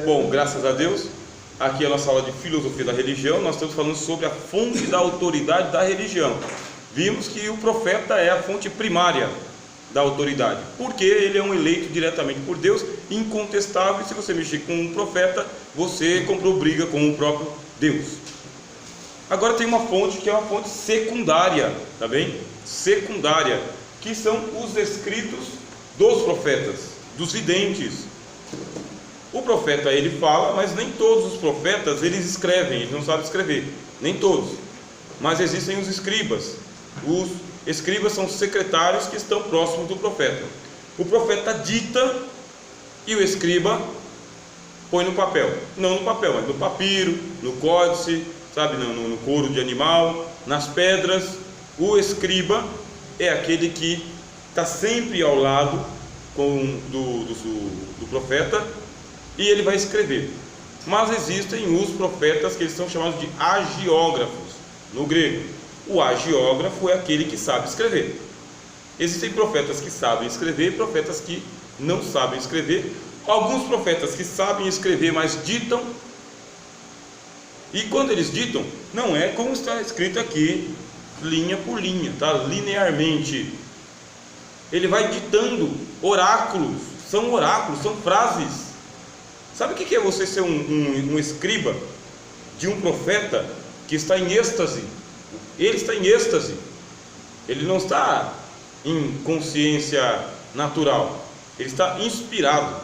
Bom, graças a Deus, aqui é a nossa aula de filosofia da religião. Nós estamos falando sobre a fonte da autoridade da religião. Vimos que o profeta é a fonte primária da autoridade, porque ele é um eleito diretamente por Deus, incontestável, e se você mexer com um profeta, você comprou briga com o próprio Deus. Agora tem uma fonte que é uma fonte secundária, tá bem? Secundária, que são os escritos dos profetas, dos videntes. O profeta ele fala, mas nem todos os profetas eles escrevem, eles não sabem escrever, nem todos. Mas existem os escribas. Os escribas são secretários que estão próximos do profeta. O profeta dita e o escriba põe no papel. Não no papel, mas no papiro, no códice, sabe, no couro de animal, nas pedras. O escriba é aquele que está sempre ao lado do profeta e ele vai escrever. Mas existem os profetas que eles são chamados de agiógrafos no grego. O agiógrafo é aquele que sabe escrever. Existem profetas que sabem escrever e profetas que não sabem escrever. Alguns profetas que sabem escrever, mas ditam. E quando eles ditam, não é como está escrito aqui, linha por linha, tá? Linearmente. Ele vai ditando oráculos, são frases. Sabe o que é você ser um escriba de um profeta que está em êxtase? Ele está em êxtase, ele não está em consciência natural, ele está inspirado.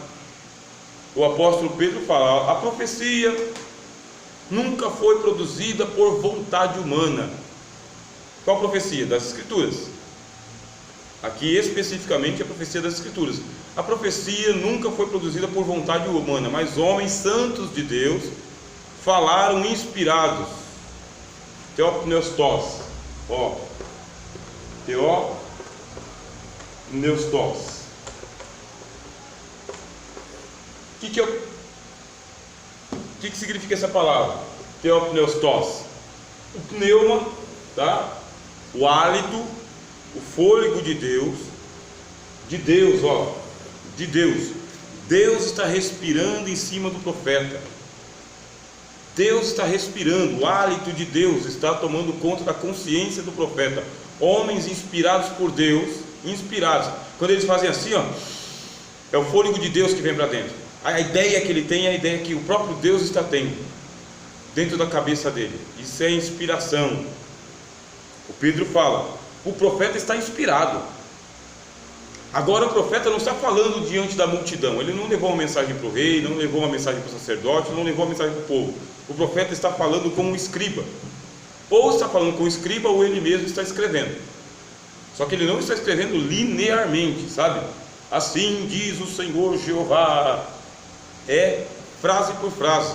O apóstolo Pedro fala: a profecia nunca foi produzida por vontade humana. Qual profecia? Das Escrituras. Aqui especificamente a profecia das Escrituras. A profecia nunca foi produzida por vontade humana, mas homens santos de Deus falaram inspirados. Teopneustos, Teopneustos. O que significa essa palavra? Teopneustos. O pneuma, tá? O hálito, o fôlego de Deus. De Deus. Deus está respirando em cima do profeta. Deus está respirando, o hálito de Deus está tomando conta da consciência do profeta. Homens inspirados por Deus, inspirados. Quando eles fazem assim, é o fôlego de Deus que vem para dentro. A ideia que ele tem é a ideia que o próprio Deus está tendo dentro da cabeça dele. Isso é inspiração. O Pedro fala: o profeta está inspirado. Agora o profeta não está falando diante da multidão. Ele não levou uma mensagem para o rei, não levou uma mensagem para o sacerdote, não levou uma mensagem para o povo. O profeta está falando como um escriba. Ou está falando com o escriba, ou ele mesmo está escrevendo. Só que ele não está escrevendo linearmente, sabe? Assim diz o Senhor Jeová. É frase por frase.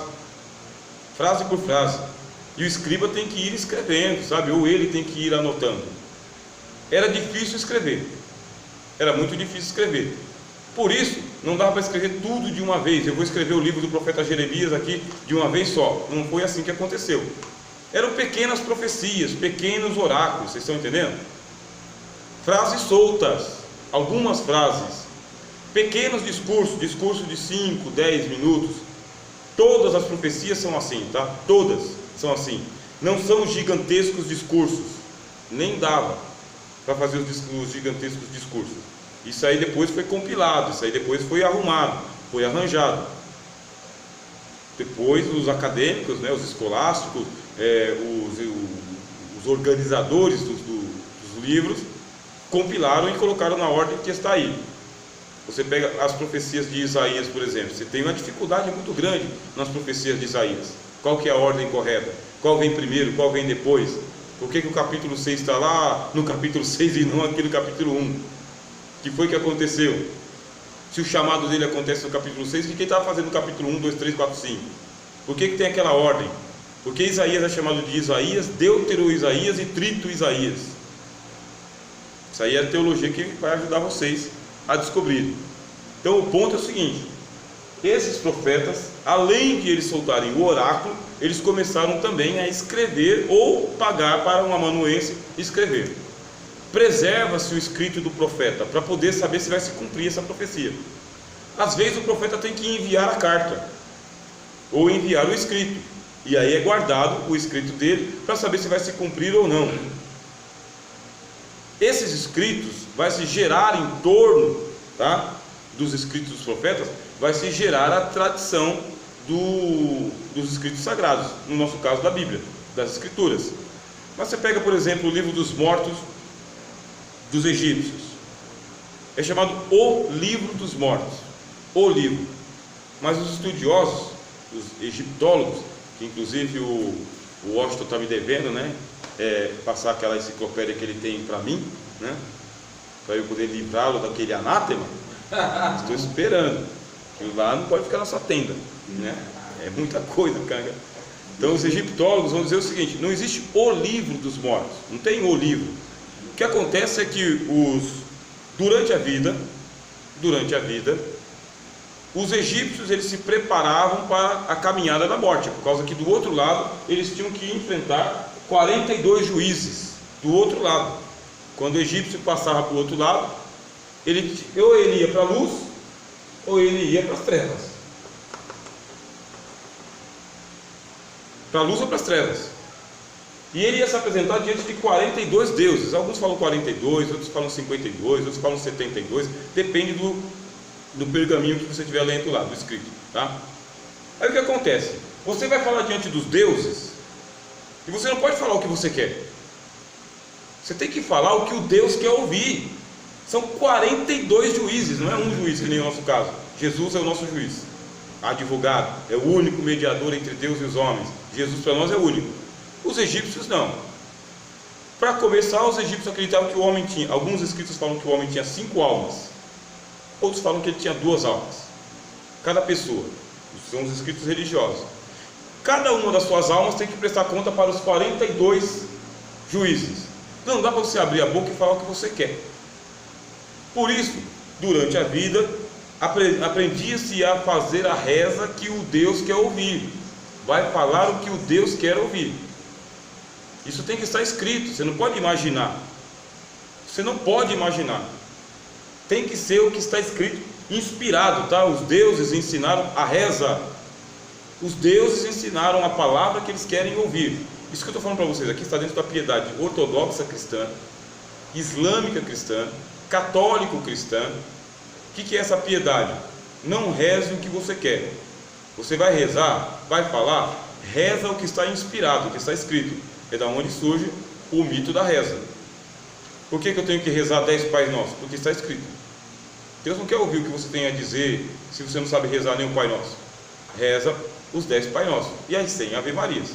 Frase por frase. E o escriba tem que ir escrevendo, sabe? Ou ele tem que ir anotando. Era difícil escrever. Era muito difícil escrever. Por isso, não dava para escrever tudo de uma vez. Eu vou escrever o livro do profeta Jeremias aqui de uma vez só. Não foi assim que aconteceu. Eram pequenas profecias, pequenos oráculos, vocês estão entendendo? Frases soltas, algumas frases. Pequenos discursos de 5, 10 minutos. Todas as profecias são assim, tá? Todas são assim. Não são gigantescos discursos. Nem dava para fazer os gigantescos discursos. Isso aí depois foi compilado, isso aí depois foi arrumado, foi arranjado. Depois os acadêmicos, né, os escolásticos, os organizadores dos livros compilaram e colocaram na ordem que está aí. Você pega as profecias de Isaías, por exemplo, você tem uma dificuldade muito grande nas profecias de Isaías. Qual que é a ordem correta? Qual vem primeiro, qual vem depois? Por que o capítulo 6 está lá no capítulo 6 e não aqui no capítulo 1? O que foi que aconteceu? Se o chamado dele acontece no capítulo 6, o que ele estava fazendo no capítulo 1, 2, 3, 4, 5? Por que tem aquela ordem? Porque Isaías é chamado de Isaías, Deutero-Isaías e Trito-Isaías. Isso aí é a teologia que vai ajudar vocês a descobrir. Então o ponto é o seguinte: esses profetas, além de eles soltarem o oráculo, eles começaram também a escrever ou pagar para um amanuense escrever. Preserva-se o escrito do profeta para poder saber se vai se cumprir essa profecia. Às vezes o profeta tem que enviar a carta. ou enviar o escrito, e aí é guardado o escrito dele para saber se vai se cumprir ou não. Esses escritos vai se gerar em torno, tá, dos escritos dos profetas, vai se gerar a tradição dos escritos sagrados, no nosso caso da Bíblia, das Escrituras. Mas você pega, por exemplo, o livro dos mortos dos egípcios, é chamado o livro dos mortos, o livro. Mas os estudiosos, os egiptólogos, que inclusive o Washington está me devendo, né, passar aquela enciclopédia que ele tem para mim, né, para eu poder livrá-lo daquele anátema. Estou esperando, que lá não pode ficar na sua tenda, né? É muita coisa, cara. Então os egiptólogos vão dizer o seguinte: não existe o livro dos mortos, não tem o livro. O que acontece é que durante a vida, os egípcios eles se preparavam para a caminhada da morte, por causa que do outro lado eles tinham que enfrentar 42 juízes do outro lado. Quando o egípcio passava para o outro lado, ou ele ia para a luz, ou ele ia para as trevas. Para a luz ou para as trevas. E ele ia se apresentar diante de 42 deuses. Alguns falam 42, outros falam 52, outros falam 72. Depende do pergaminho que você estiver lendo lá, do escrito, tá? Aí o que acontece? Você vai falar diante dos deuses, e você não pode falar o que você quer. Você tem que falar o que o Deus quer ouvir. São 42 juízes, não é um juiz que nem o nosso caso. Jesus é o nosso juiz, advogado, é o único mediador entre Deus e os homens. Jesus para nós é o único. Os egípcios não. Para começar, os egípcios acreditavam que o homem tinha, alguns escritos falam que o homem tinha 5 almas, outros falam que ele tinha 2 almas, cada pessoa. São os escritos religiosos. Cada uma das suas almas tem que prestar conta para os 42 juízes. Não dá para você abrir a boca e falar o que você quer. Por isso, durante a vida, aprendia-se a fazer a reza que o Deus quer ouvir. Vai falar o que o Deus quer ouvir. Isso tem que estar escrito. Você não pode imaginar. Você não pode imaginar. Tem que ser o que está escrito, inspirado, tá? Os deuses ensinaram a reza. Os deuses ensinaram a palavra que eles querem ouvir. Isso que eu estou falando para vocês aqui está dentro da piedade ortodoxa cristã, islâmica cristã, católico cristã. O que é essa piedade? Não reze o que você quer. Você vai rezar, vai falar, reza o que está inspirado, o que está escrito. É da onde surge o mito da reza. Por que eu tenho que rezar 10 Pais Nossos? Porque está escrito. Deus não quer ouvir o que você tem a dizer se você não sabe rezar nem o Pai Nosso. Reza os 10 Pai Nossos e as 100 Ave Marias,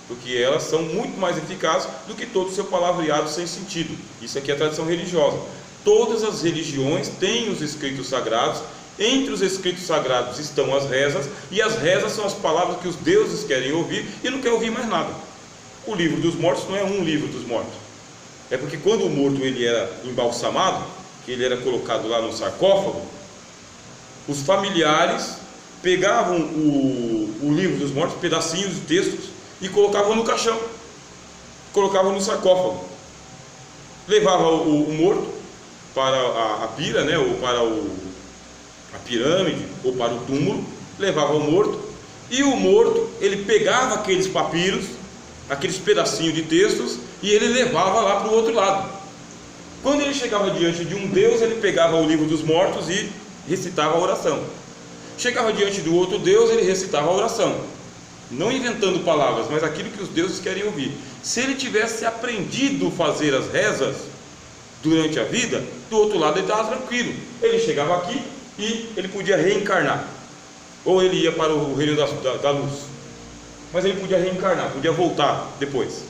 porque elas são muito mais eficazes do que todo o seu palavreado sem sentido. Isso aqui é a tradição religiosa. Todas as religiões têm os escritos sagrados. Entre os escritos sagrados estão as rezas, e as rezas são as palavras que os deuses querem ouvir e não querem ouvir mais nada. O livro dos mortos não é um livro dos mortos. É porque quando o morto ele era embalsamado, que ele era colocado lá no sarcófago, os familiares pegavam o livro dos mortos, pedacinhos de textos, e colocavam no caixão, colocavam no sarcófago, levavam o morto para a pira, né, ou para a pirâmide, ou para o túmulo, levava o morto, e o morto ele pegava aqueles papiros, aqueles pedacinhos de textos, e ele levava lá para o outro lado. Quando ele chegava diante de um Deus, ele pegava o livro dos mortos e recitava a oração. Chegava diante do outro Deus, ele recitava a oração, não inventando palavras, mas aquilo que os deuses querem ouvir. Se ele tivesse aprendido a fazer as rezas durante a vida, do outro lado ele estava tranquilo. Ele chegava aqui e ele podia reencarnar, ou ele ia para o reino da luz, mas ele podia reencarnar, podia voltar depois,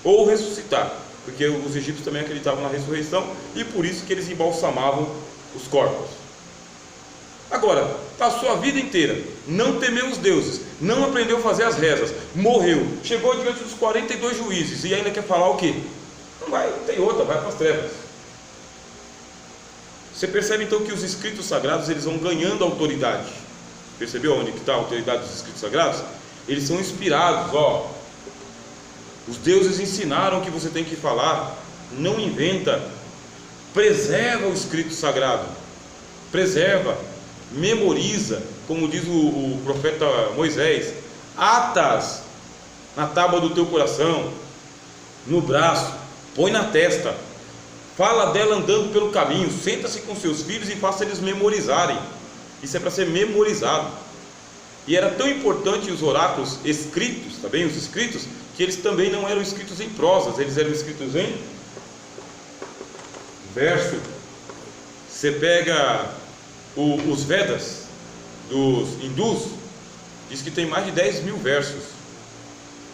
ou ressuscitar, porque os egípcios também acreditavam na ressurreição, e por isso que eles embalsamavam os corpos. Agora, passou a vida inteira, não temeu os deuses, não aprendeu a fazer as rezas, morreu, chegou diante dos 42 juízes e ainda quer falar o quê? Não vai, não tem outra, vai para as trevas. Você percebe então que os escritos sagrados eles vão ganhando autoridade. Percebeu onde que está a autoridade dos escritos sagrados? Eles são inspirados, ó. Os deuses ensinaram que você tem que falar, não inventa. Preserva o escrito sagrado, preserva. memoriza, como diz o profeta Moisés, atas na tábua do teu coração, no braço, põe na testa, fala dela andando pelo caminho, senta-se com seus filhos e faça eles memorizarem. Isso é para ser memorizado. E era tão importante os oráculos escritos, tá bem? Os escritos, que eles também não eram escritos em prosas, eles eram escritos em verso. Você pega os Vedas dos hindus, diz que tem mais de 10.000 versos.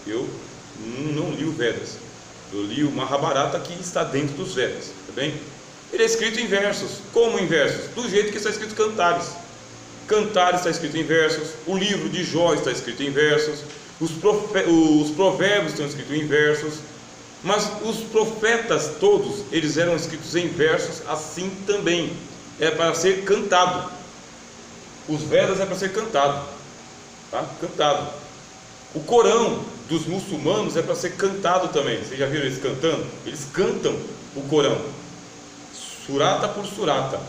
Eu não li o Vedas, eu li o Mahabharata, que está dentro dos Vedas, tá bem? Ele é escrito em versos. Como em versos? Do jeito que está escrito Cantares. Cantares está escrito em versos. O livro de Jó está escrito em versos. Os provérbios estão escritos em versos. Mas os profetas todos, eles eram escritos em versos assim também. É para ser cantado. Os Vedas é para ser cantado, tá? Cantado. O Corão dos muçulmanos é para ser cantado também. Vocês já viram eles cantando? Eles cantam o Corão, surata por surata.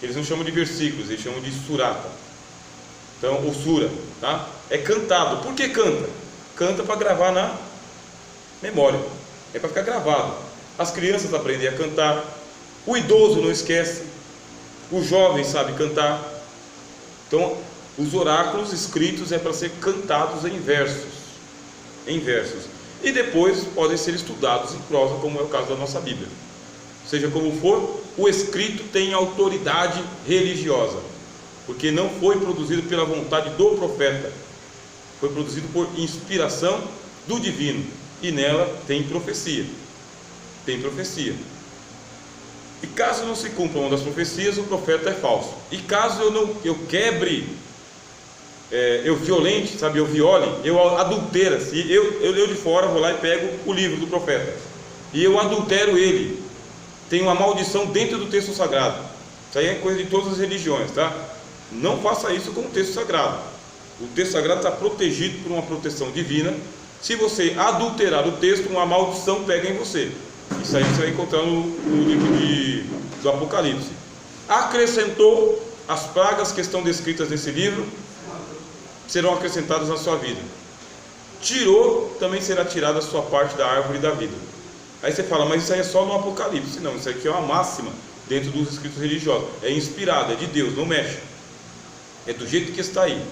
Eles não chamam de versículos, eles chamam de surata. Então, o sura, tá? É cantado. Por que canta? Canta para gravar na memória. É para ficar gravado. As crianças aprendem a cantar. O idoso não esquece. O jovem sabe cantar. Então, os oráculos escritos é para ser cantados em versos. Em versos. E depois podem ser estudados em prosa, como é o caso da nossa Bíblia. Seja como for, o escrito tem autoridade religiosa, porque não foi produzido pela vontade do profeta, foi produzido por inspiração do divino, e nela tem profecia. Tem profecia. E caso não se cumpra uma das profecias, o profeta é falso. E caso eu quebre, eu violente, sabe, eu viole, eu adultera, se eu de fora vou lá e pego o livro do profeta, e eu adultero ele, tem uma maldição dentro do texto sagrado. Isso aí é coisa de todas as religiões, tá? Não faça isso com o texto sagrado. O texto sagrado está protegido por uma proteção divina. Se você adulterar o texto, uma maldição pega em você. Isso aí você vai encontrar no livro do Apocalipse. Acrescentou as pragas que estão descritas nesse livro, serão acrescentadas na sua vida. Tirou, também será tirada a sua parte da árvore da vida. Aí você fala, mas isso aí é só no Apocalipse. Não, isso aqui é uma máxima dentro dos escritos religiosos. É inspirado, é de Deus, não mexe. É do jeito que está aí.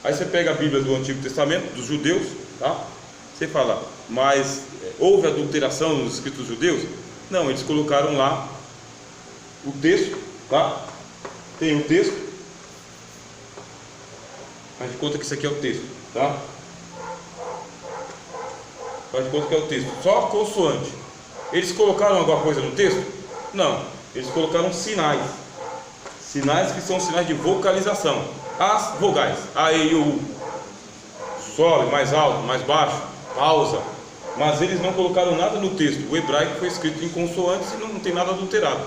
Aí você pega a Bíblia do Antigo Testamento, dos judeus, tá? Você fala, mas houve adulteração nos escritos judeus? Não, eles colocaram lá o texto, tá? Tem o texto. Faz de conta que isso aqui é o texto, tá? Faz de conta que é o texto, só consoante. Eles colocaram alguma coisa no texto? Não, eles colocaram sinais. Sinais que são sinais de vocalização. As vogais, A, E, I, O, U. Sobe, mais alto, mais baixo, pausa. Mas eles não colocaram nada no texto. O hebraico foi escrito em consoantes e não tem nada adulterado.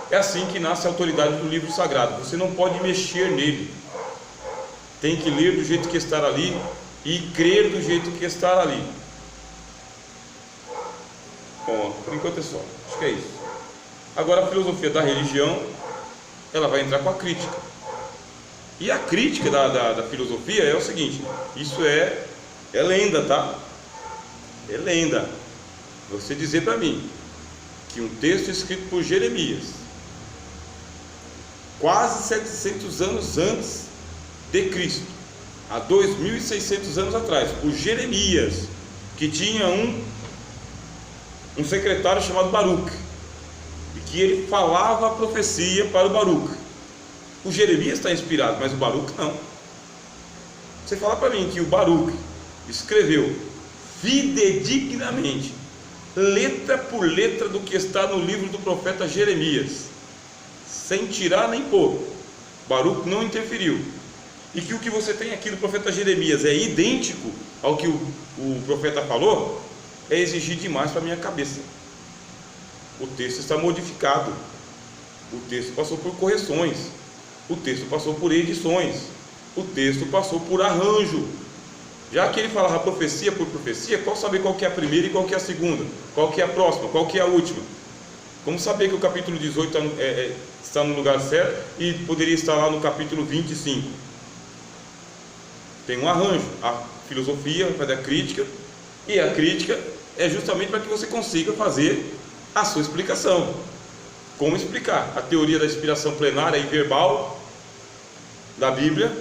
É assim que nasce a autoridade do livro sagrado. Você não pode mexer nele. Tem que ler do jeito que está ali e crer do jeito que está ali. Bom, por enquanto é só. Acho que é isso. Agora a filosofia da religião, ela vai entrar com a crítica. E a crítica da filosofia é o seguinte: isso é lenda, tá? É lenda. Você dizer para mim que um texto escrito por Jeremias, quase 700 anos antes de Cristo, há 2.600 anos atrás, por Jeremias, que tinha um secretário chamado Baruque, e que ele falava a profecia para o Baruque. O Jeremias está inspirado, mas o Baruque não. Você fala para mim que o Baruque escreveu fidedignamente, letra por letra, do que está no livro do profeta Jeremias, sem tirar nem pôr. Baruque não interferiu. E que o que você tem aqui do profeta Jeremias é idêntico ao que o profeta falou, é exigir demais para a minha cabeça. O texto está modificado, o texto passou por correções, o texto passou por edições, o texto passou por arranjo. Já que ele falava profecia por profecia, qual saber qual que é a primeira e qual que é a segunda, qual que é a próxima, qual que é a última? Como saber que o capítulo 18 está no lugar certo e poderia estar lá no capítulo 25? Tem um arranjo. A filosofia vai fazer a crítica, e a crítica é justamente para que você consiga fazer a sua explicação. Como explicar a teoria da inspiração plenária e verbal da Bíblia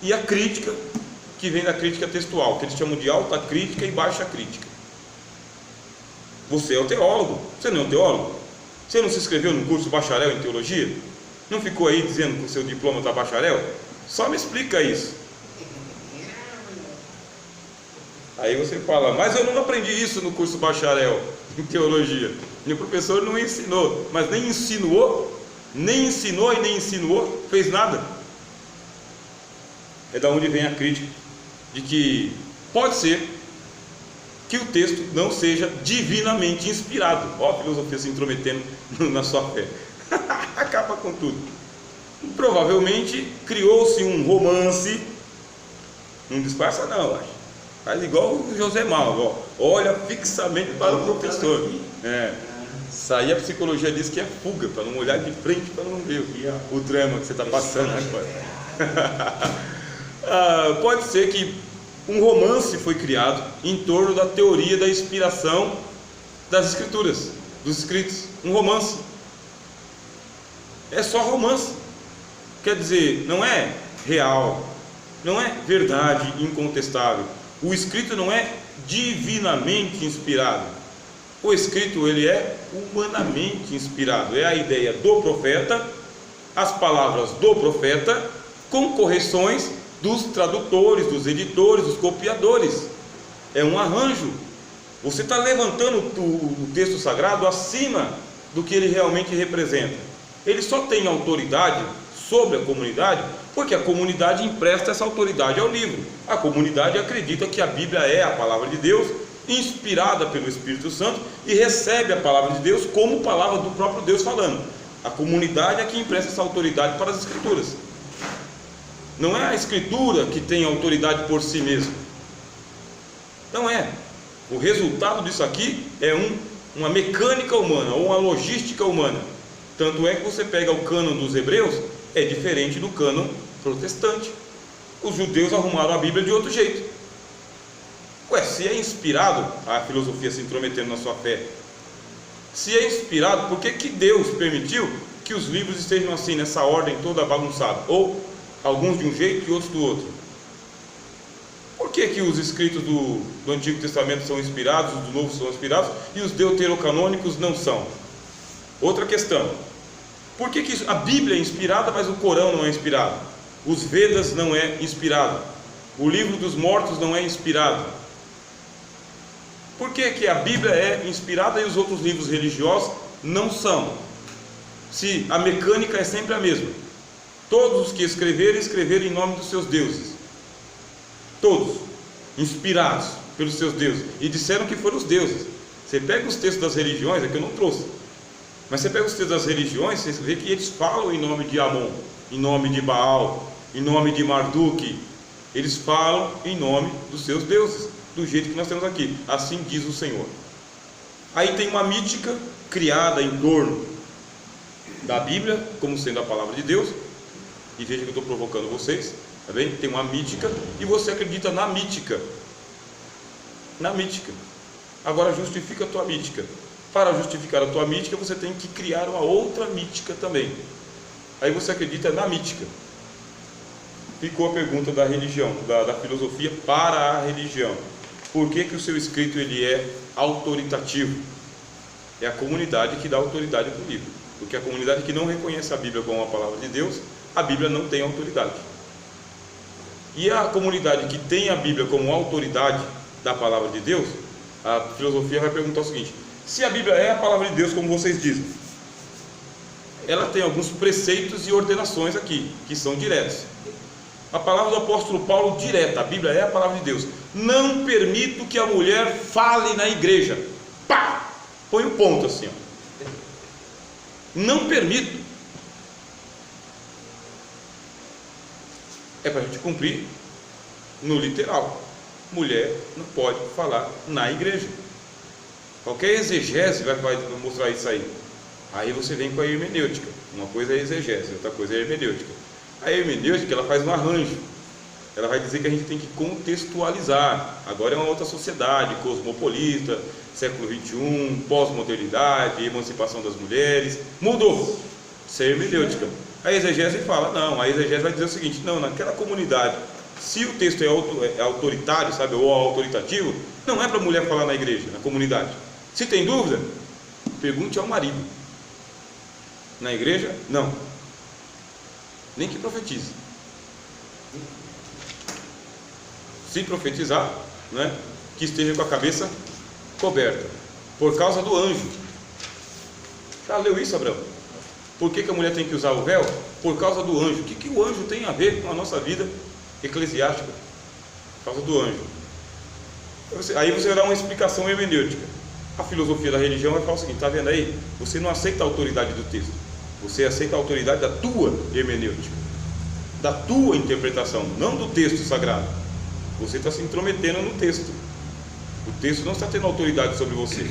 e a crítica que vem da crítica textual, que eles chamam de alta crítica e baixa crítica. Você é o teólogo, você não é um teólogo? Você não se inscreveu no curso bacharel em teologia? Não ficou aí dizendo que o seu diploma está bacharel? Só me explica isso. Aí você fala, mas eu não aprendi isso no curso bacharel em teologia. Meu professor não ensinou, mas nem ensinou e nem insinuou, fez nada. É da onde vem a crítica de que pode ser que o texto não seja divinamente inspirado. Ó, a filosofia se intrometendo na sua fé. Acaba com tudo. Provavelmente criou-se um romance. Não disfarça não, acho. Faz igual o José Mal, ó. Olha fixamente para o professor. Isso aí a psicologia diz que é fuga, para não olhar de frente, para não ver o drama que você está passando agora. Pode ser que um romance foi criado em torno da teoria da inspiração das escrituras, dos escritos. Um romance. É só romance. Quer dizer, não é real, não é verdade incontestável. O escrito não é divinamente inspirado. O escrito ele é humanamente inspirado. É a ideia do profeta, as palavras do profeta, com correções dos tradutores, dos editores, dos copiadores. É um arranjo. Você está levantando o texto sagrado acima do que ele realmente representa. Ele só tem autoridade sobre a comunidade porque a comunidade empresta essa autoridade ao livro. A comunidade acredita que a Bíblia é a palavra de Deus, inspirada pelo Espírito Santo, e recebe a palavra de Deus como palavra do próprio Deus falando. A comunidade é que empresta essa autoridade para as escrituras. Não é a escritura que tem autoridade por si mesma. Não é. O resultado disso aqui é uma mecânica humana, ou uma logística humana. Tanto é que você pega o cânon dos hebreus, é diferente do cânon protestante. Os judeus arrumaram a Bíblia de outro jeito. Ué, se é inspirado, a filosofia se intrometendo na sua fé, se é inspirado, por que Deus permitiu que os livros estejam assim, nessa ordem toda bagunçada? Ou alguns de um jeito e outros do outro? Por que os escritos do Antigo Testamento são inspirados, os do Novo são inspirados, e os deuterocanônicos não são? Outra questão. Por que a Bíblia é inspirada, mas o Corão não é inspirado? Os Vedas não é inspirado. O livro dos mortos não é inspirado. Por que a Bíblia é inspirada e os outros livros religiosos não são? Se a mecânica é sempre a mesma. Todos os que escreveram em nome dos seus deuses. Todos inspirados pelos seus deuses. E disseram que foram os deuses. Você pega os textos das religiões, é que eu não trouxe, mas você pega os textos das religiões, você vê que eles falam em nome de Amon, em nome de Baal, em nome de Marduk. Eles falam em nome dos seus deuses, do jeito que nós temos aqui. Assim diz o Senhor. Aí tem uma mítica criada em torno da Bíblia, como sendo a palavra de Deus. E veja que eu estou provocando vocês, tá bem? Tem uma mítica e você acredita na mítica. Na mítica. Agora justifica a tua mítica. Para justificar a tua mítica, você tem que criar uma outra mítica também. Aí você acredita na mítica. Ficou a pergunta da religião, da filosofia para a religião. Por que o seu escrito ele é autoritativo? É a comunidade que dá autoridade para o livro. Porque a comunidade que não reconhece a Bíblia como a palavra de Deus, a Bíblia não tem autoridade. E a comunidade que tem a Bíblia como autoridade da palavra de Deus, a filosofia vai perguntar o seguinte: se a Bíblia é a palavra de Deus, como vocês dizem, ela tem alguns preceitos e ordenações aqui, que são diretos. A palavra do apóstolo Paulo direta, a Bíblia é a palavra de Deus. Não permito que a mulher fale na igreja. Pá! Põe um ponto assim, ó. Não permito. É para a gente cumprir no literal. Mulher não pode falar na igreja. Qualquer exegese vai mostrar isso aí. Aí você vem com a hermenêutica. Uma coisa é exegese, outra coisa é hermenêutica. A hermenêutica, ela faz um arranjo. Ela vai dizer que a gente tem que contextualizar. Agora é uma outra sociedade, cosmopolita, século XXI, pós-modernidade, emancipação das mulheres. Mudou. Isso é hermenêutica. A exegese fala, não, a exegese vai dizer o seguinte, não, naquela comunidade, se o texto é autoritário, sabe, ou autoritativo, não é para a mulher falar na igreja, na comunidade. Se tem dúvida, pergunte ao marido. Na igreja, não. Nem que profetize. Se profetizar, né, que esteja com a cabeça coberta, por causa do anjo. Já leu isso, Abraão? Por que a mulher tem que usar o véu? Por causa do anjo. O que o anjo tem a ver com a nossa vida eclesiástica? Por causa do anjo. Aí você vai dar uma explicação hermenêutica. A filosofia da religião vai falar o seguinte, está vendo aí? Você não aceita a autoridade do texto, você aceita a autoridade da tua hermenêutica, da tua interpretação, não do texto sagrado. Você está se intrometendo no texto. O texto não está tendo autoridade sobre você.